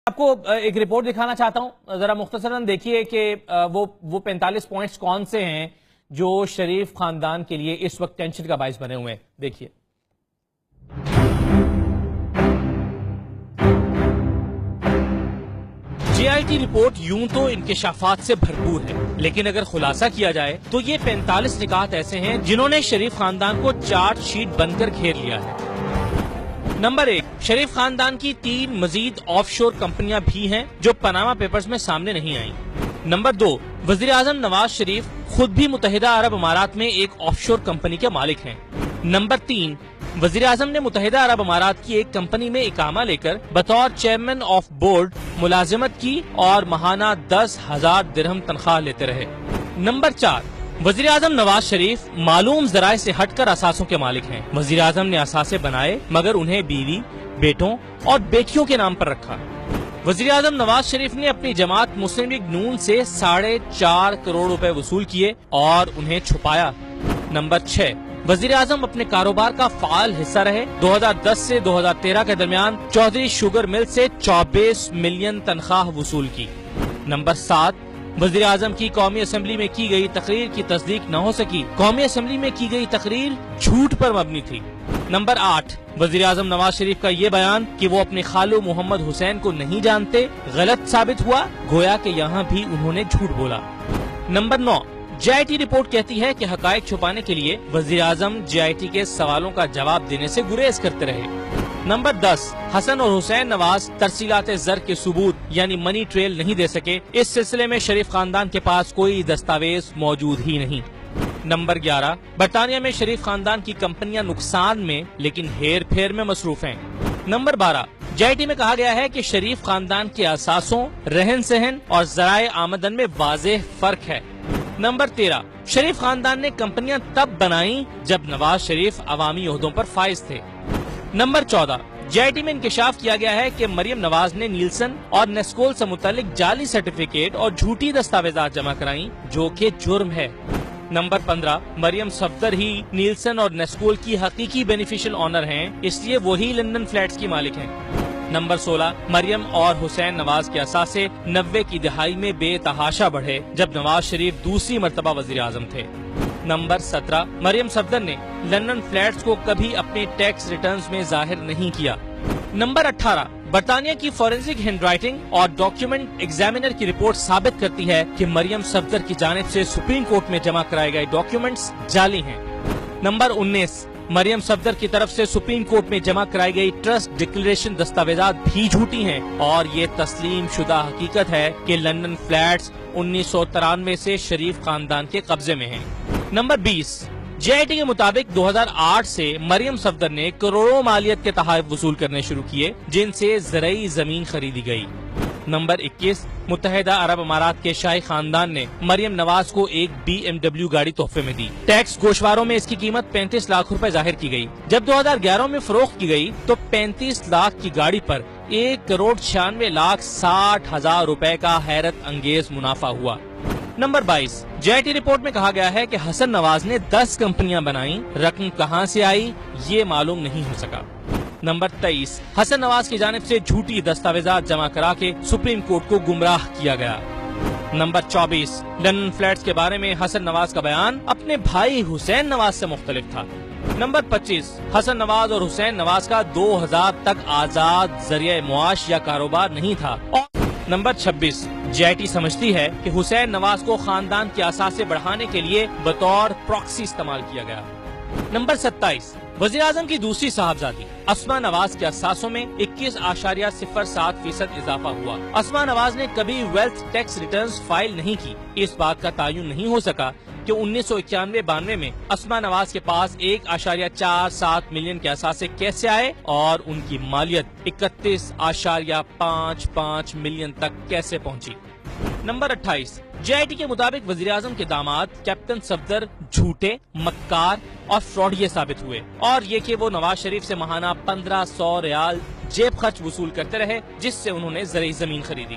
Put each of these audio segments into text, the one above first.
آپ کو ایک رپورٹ دکھانا چاہتا ہوں، ذرا مختصراً دیکھیے کہ وہ 45 پوائنٹس کون سے ہیں جو شریف خاندان کے لیے اس وقت ٹینشن کا باعث بنے ہوئے ہیں۔ دیکھیے جے آئی ٹی رپورٹ یوں تو انکشافات سے بھرپور ہے، لیکن اگر خلاصہ کیا جائے تو یہ 45 نکات ایسے ہیں جنہوں نے شریف خاندان کو چارج شیٹ بن کر گھیر لیا ہے۔ نمبر 1، شریف خاندان کی 3 مزید آف شور کمپنیاں بھی ہیں جو پاناما پیپرز میں سامنے نہیں آئیں۔ نمبر 2، وزیر اعظم نواز شریف خود بھی متحدہ عرب امارات میں ایک آف شور کمپنی کے مالک ہیں۔ نمبر 3، وزیر اعظم نے متحدہ عرب امارات کی ایک کمپنی میں اقامہ لے کر بطور چیئرمین آف بورڈ ملازمت کی اور ماہانہ 10,000 درہم تنخواہ لیتے رہے۔ نمبر 4، وزیر اعظم نواز شریف معلوم ذرائع سے ہٹ کر اثاثوں کے مالک ہیں۔ وزیر اعظم نے اثاثے بنائے مگر انہیں بیوی، بیٹوں اور بیٹیوں کے نام پر رکھا۔ وزیر اعظم نواز شریف نے اپنی جماعت مسلم لیگ نون سے 4.5 کروڑ روپے وصول کیے اور انہیں چھپایا۔ نمبر 6، وزیر اعظم اپنے کاروبار کا فعال حصہ رہے۔ 2010 سے 2013 کے درمیان چودھری شوگر مل سے 24 ملین تنخواہ وصول کی۔ نمبر 7، وزیر اعظم کی قومی اسمبلی میں کی گئی تقریر کی تصدیق نہ ہو سکی۔ قومی اسمبلی میں کی گئی تقریر جھوٹ پر مبنی تھی۔ نمبر 8، وزیر اعظم نواز شریف کا یہ بیان کہ وہ اپنے خالو محمد حسین کو نہیں جانتے غلط ثابت ہوا، گویا کہ یہاں بھی انہوں نے جھوٹ بولا۔ Number 9، J I T report کہتی ہے کہ حقائق چھپانے کے لیے وزیر اعظم جے آئی ٹی کے سوالوں کا جواب دینے سے گریز کرتے رہے۔ نمبر 10، حسن اور حسین نواز ترسیلات زر کے ثبوت یعنی منی ٹریل نہیں دے سکے۔ اس سلسلے میں شریف خاندان کے پاس کوئی دستاویز موجود ہی نہیں۔ نمبر 11، برطانیہ میں شریف خاندان کی کمپنیاں نقصان میں لیکن ہیر پھیر میں مصروف ہیں۔ نمبر 12، جے آئی ٹی میں کہا گیا ہے کہ شریف خاندان کے اثاثوں، رہن سہن اور ذرائع آمدن میں واضح فرق ہے۔ نمبر 13، شریف خاندان نے کمپنیاں تب بنائیں جب نواز شریف عوامی عہدوں پر فائز تھے۔ نمبر 14، جے آئی ٹی میں انکشاف کیا گیا ہے کہ مریم نواز نے نیلسن اور نیسکول سے متعلق جعلی سرٹیفکیٹ اور جھوٹی دستاویزات جمع کرائیں جو کہ جرم ہے۔ نمبر 15، مریم صفدر ہی نیلسن اور نیسکول کی حقیقی بینیفیشل آنر ہیں، اس لیے وہی لندن فلیٹس کی مالک ہیں۔ نمبر 16، مریم اور حسین نواز کے اثاثے 90 کی دہائی میں بے تحاشا بڑھے جب نواز شریف دوسری مرتبہ وزیر اعظم تھے۔ نمبر 17، مریم صفدر نے لندن فلیٹس کو کبھی اپنے ٹیکس ریٹرنز میں ظاہر نہیں کیا۔ نمبر 18، برطانیہ کی فورینسک ہینڈ رائٹنگ اور ڈاکیومنٹ ایگزامینر کی رپورٹ ثابت کرتی ہے کہ مریم صفدر کی جانب سے سپریم کورٹ میں جمع کرائے گئے ڈاکیومنٹس جعلی ہیں۔ نمبر 19، مریم صفدر کی طرف سے سپریم کورٹ میں جمع کرائی گئی ٹرسٹ ڈکلریشن دستاویزات بھی جھوٹی ہیں اور یہ تسلیم شدہ حقیقت ہے کہ لندن فلیٹس 1993 سے شریف خاندان کے قبضے میں ہیں۔ نمبر 20، جے آئی ٹی کے مطابق 2008 سے مریم صفدر نے کروڑوں مالیت کے تحائف وصول کرنے شروع کیے جن سے زرعی زمین خریدی گئی۔ نمبر 21، متحدہ عرب امارات کے شاہی خاندان نے مریم نواز کو ایک BMW گاڑی تحفے میں دی۔ ٹیکس گوشواروں میں اس کی قیمت 35 لاکھ روپے ظاہر کی گئی۔ جب 2011 میں فروخت کی گئی تو 35 لاکھ کی گاڑی پر 1,96,60,000 روپے کا حیرت انگیز منافع ہوا۔ Number 22، J I T report میں کہا گیا ہے کہ حسن نواز نے 10 کمپنیاں بنائیں، رقم کہاں سے آئی یہ معلوم نہیں ہو سکا۔ نمبر 23، حسن نواز کی جانب سے جھوٹی دستاویزات جمع کرا کے سپریم کورٹ کو گمراہ کیا گیا۔ نمبر 24، لندن فلیٹس کے بارے میں حسن نواز کا بیان اپنے بھائی حسین نواز سے مختلف تھا۔ نمبر 25، حسن نواز اور حسین نواز کا 2000 تک آزاد ذریعہ معاش یا کاروبار نہیں تھا۔ اور نمبر 26، جے آئی ٹی سمجھتی ہے کہ حسین نواز کو خاندان کے اثاثے بڑھانے کے لیے بطور پراکسی استعمال کیا گیا۔ نمبر 27، وزیر اعظم کی دوسری صاحبزادی اسما نواز کے اثاثوں میں 21.07% اضافہ ہوا۔ اسما نواز نے کبھی ویلتھ ٹیکس ریٹرنز فائل نہیں کی۔ اس بات کا تعین نہیں ہو سکا کہ 1991-92 میں اسما نواز کے پاس 1.47 ملین کے اثاثے کیسے آئے اور ان کی مالیت 31.55 ملین تک کیسے پہنچی۔ نمبر 28، جے آئی ٹی کے مطابق وزیر اعظم کے داماد کیپٹن صفدر جھوٹے، مکار اور فراڈیے ثابت ہوئے، اور یہ کہ وہ نواز شریف سے ماہانہ 1500 ریال جیب خرچ وصول کرتے رہے جس سے انہوں نے زرعی زمین خریدی۔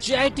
JIT